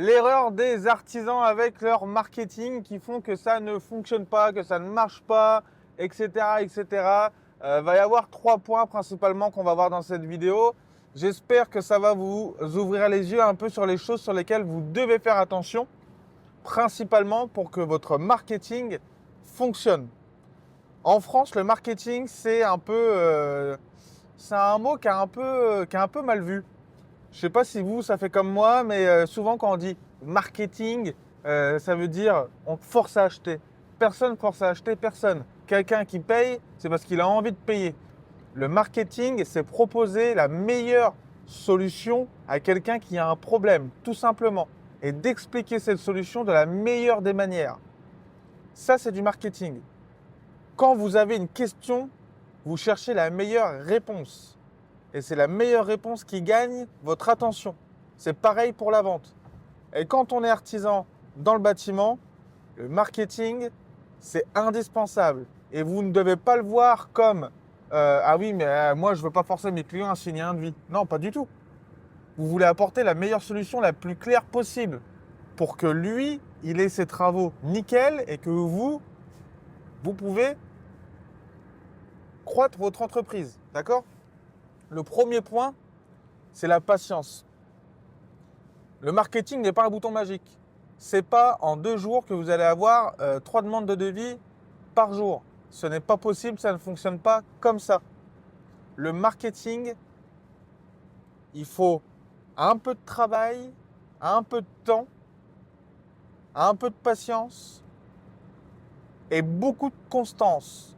L'erreur des artisans avec leur marketing qui font que ça ne fonctionne pas, que ça ne marche pas, etc., etc. Va y avoir 3 points principalement qu'on va voir dans cette vidéo. J'espère que ça va vous ouvrir les yeux un peu sur les choses sur lesquelles vous devez faire attention, principalement pour que votre marketing fonctionne. En France, le marketing, c'est un mot qui est un peu mal vu. Je sais pas si vous, ça fait comme moi, mais souvent quand on dit marketing, ça veut dire on te force à acheter. Personne ne force à acheter, personne. Quelqu'un qui paye, c'est parce qu'il a envie de payer. Le marketing, c'est proposer la meilleure solution à quelqu'un qui a un problème, tout simplement. Et d'expliquer cette solution de la meilleure des manières. Ça, c'est du marketing. Quand vous avez une question, vous cherchez la meilleure réponse. Et c'est la meilleure réponse qui gagne votre attention. C'est pareil pour la vente. Et quand on est artisan dans le bâtiment, le marketing, c'est indispensable. Et vous ne devez pas le voir comme ah oui, mais moi, je ne veux pas forcer mes clients à signer un devis. Non, pas du tout. Vous voulez apporter la meilleure solution la plus claire possible pour que lui, il ait ses travaux nickel et que vous pouvez croître votre entreprise. D'accord ? Le premier point, c'est la patience. Le marketing n'est pas un bouton magique. C'est pas en 2 jours que vous allez avoir 3 demandes de devis par jour. Ce n'est pas possible, ça ne fonctionne pas comme ça. Le marketing, il faut un peu de travail, un peu de temps, un peu de patience et beaucoup de constance.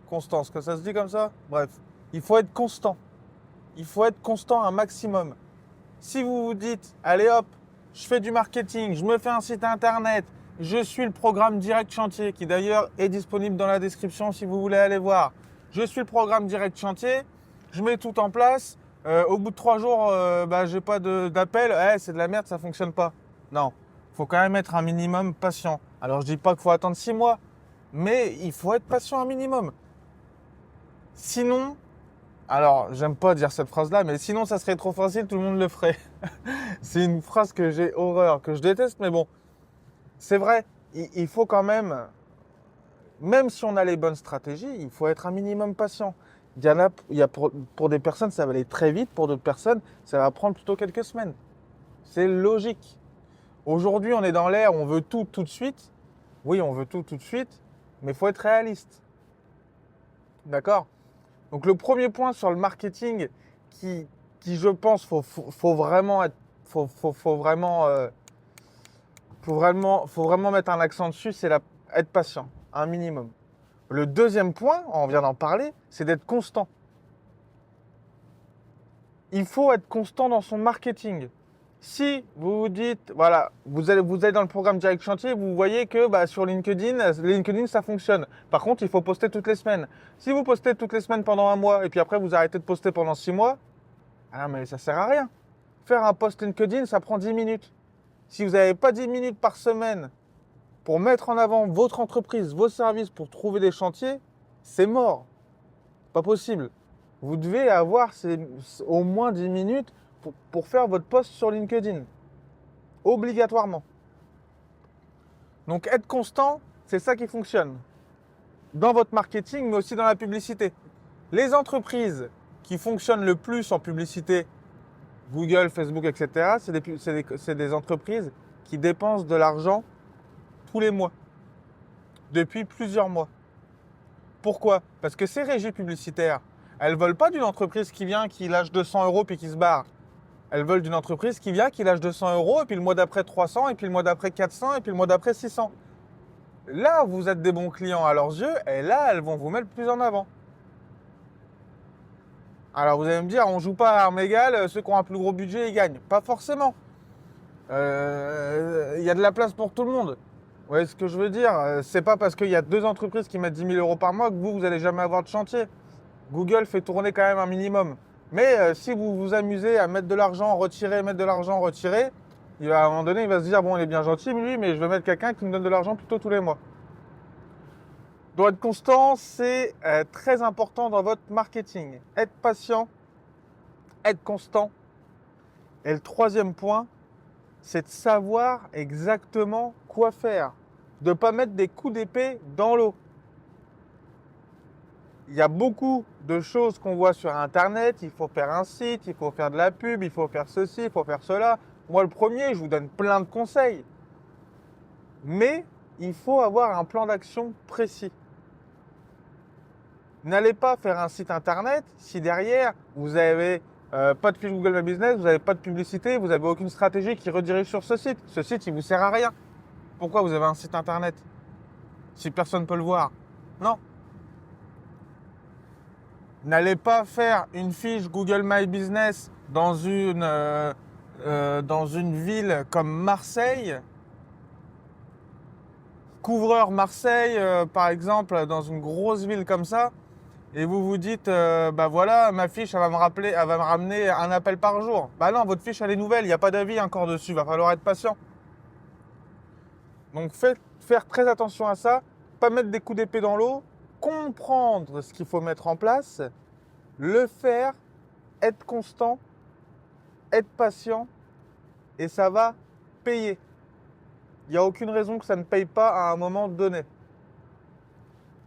Constance, que ça se dit comme ça? Bref, il faut être constant. Il faut être constant un maximum. Si vous vous dites, allez hop, je fais du marketing, je me fais un site internet, je suis le programme Direct Chantier, qui d'ailleurs est disponible dans la description si vous voulez aller voir. Je suis le programme Direct Chantier, je mets tout en place. Au bout de 3 jours, j'ai pas d'appel. C'est de la merde, ça fonctionne pas. Non, il faut quand même être un minimum patient. Alors je dis pas qu'il faut attendre 6 mois, mais il faut être patient un minimum. Sinon, alors j'aime pas dire cette phrase-là, mais sinon ça serait trop facile, tout le monde le ferait. C'est une phrase que j'ai horreur, que je déteste, mais bon, c'est vrai, il faut quand même si on a les bonnes stratégies, il faut être un minimum patient. Il y a pour des personnes, ça va aller très vite, pour d'autres personnes, ça va prendre plutôt quelques semaines. C'est logique. Aujourd'hui, on est dans l'ère, on veut tout de suite. Oui, on veut tout de suite, mais il faut être réaliste. D'accord ? Donc le premier point sur le marketing qui je pense, faut vraiment être, faut vraiment mettre un accent dessus, c'est être patient, un minimum. Le deuxième point, on vient d'en parler, c'est d'être constant. Il faut être constant dans son marketing. Si vous vous dites, voilà, vous allez dans le programme Direct Chantier, vous voyez que sur LinkedIn, ça fonctionne. Par contre, il faut poster toutes les semaines. Si vous postez toutes les semaines pendant 1 mois et puis après vous arrêtez de poster pendant 6 mois, ah mais ça sert à rien. Faire un post LinkedIn, ça prend 10 minutes. Si vous n'avez pas 10 minutes par semaine pour mettre en avant votre entreprise, vos services, pour trouver des chantiers, c'est mort. Pas possible. Vous devez avoir au moins 10 minutes pour faire votre post sur LinkedIn. Obligatoirement. Donc être constant, c'est ça qui fonctionne. Dans votre marketing, mais aussi dans la publicité. Les entreprises qui fonctionnent le plus en publicité, Google, Facebook, etc., c'est des entreprises qui dépensent de l'argent tous les mois, depuis plusieurs mois. Pourquoi ? Parce que ces régies publicitaires, elles ne veulent pas d'une entreprise qui vient, qui lâche 200 € puis qui se barre. Elles veulent d'une entreprise qui vient, qui lâche 200 € et puis le mois d'après 300, et puis le mois d'après 400, et puis le mois d'après 600. Là, vous êtes des bons clients à leurs yeux, et là, elles vont vous mettre plus en avant. Alors vous allez me dire, on ne joue pas à armes égales, ceux qui ont un plus gros budget, ils gagnent. Pas forcément. Y a de la place pour tout le monde. Vous voyez ce que je veux dire ? C'est pas parce qu'il y a 2 entreprises qui mettent 10 000 € par mois que vous n'allez jamais avoir de chantier. Google fait tourner quand même un minimum. Mais si vous vous amusez à mettre de l'argent, retirer, mettre de l'argent, retirer, à un moment donné, il va se dire, bon, il est bien gentil, lui, mais je vais mettre quelqu'un qui me donne de l'argent plutôt tous les mois. Donc être constant, c'est très important dans votre marketing. Être patient, être constant. Et le troisième point, c'est de savoir exactement quoi faire, de ne pas mettre des coups d'épée dans l'eau. Il y a beaucoup de choses qu'on voit sur Internet, il faut faire un site, il faut faire de la pub, il faut faire ceci, il faut faire cela. Moi, le premier, je vous donne plein de conseils. Mais il faut avoir un plan d'action précis. N'allez pas faire un site Internet si derrière, vous n'avez pas de fiche Google My Business, vous n'avez pas de publicité, vous n'avez aucune stratégie qui redirige sur ce site. Ce site, il ne vous sert à rien. Pourquoi vous avez un site Internet si personne ne peut le voir? Non. N'allez pas faire une fiche Google My Business dans une ville comme Marseille. Couvreur Marseille, par exemple, dans une grosse ville comme ça, et vous vous dites, bah voilà, ma fiche, elle va me ramener un appel par jour. Bah non, votre fiche, elle est nouvelle, il n'y a pas d'avis encore dessus, il va falloir être patient. Donc faire très attention à ça, pas mettre des coups d'épée dans l'eau, comprendre ce qu'il faut mettre en place, le faire, être constant, être patient, et ça va payer. Il n'y a aucune raison que ça ne paye pas à un moment donné.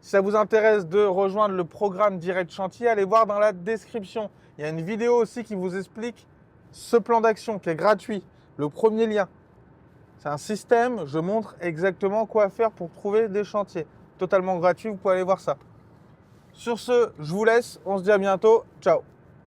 Si ça vous intéresse de rejoindre le programme Direct Chantier, allez voir dans la description. Il y a une vidéo aussi qui vous explique ce plan d'action qui est gratuit, le premier lien. C'est un système, je montre exactement quoi faire pour trouver des chantiers. Totalement gratuit, vous pouvez aller voir ça. Sur ce, je vous laisse, on se dit à bientôt, ciao.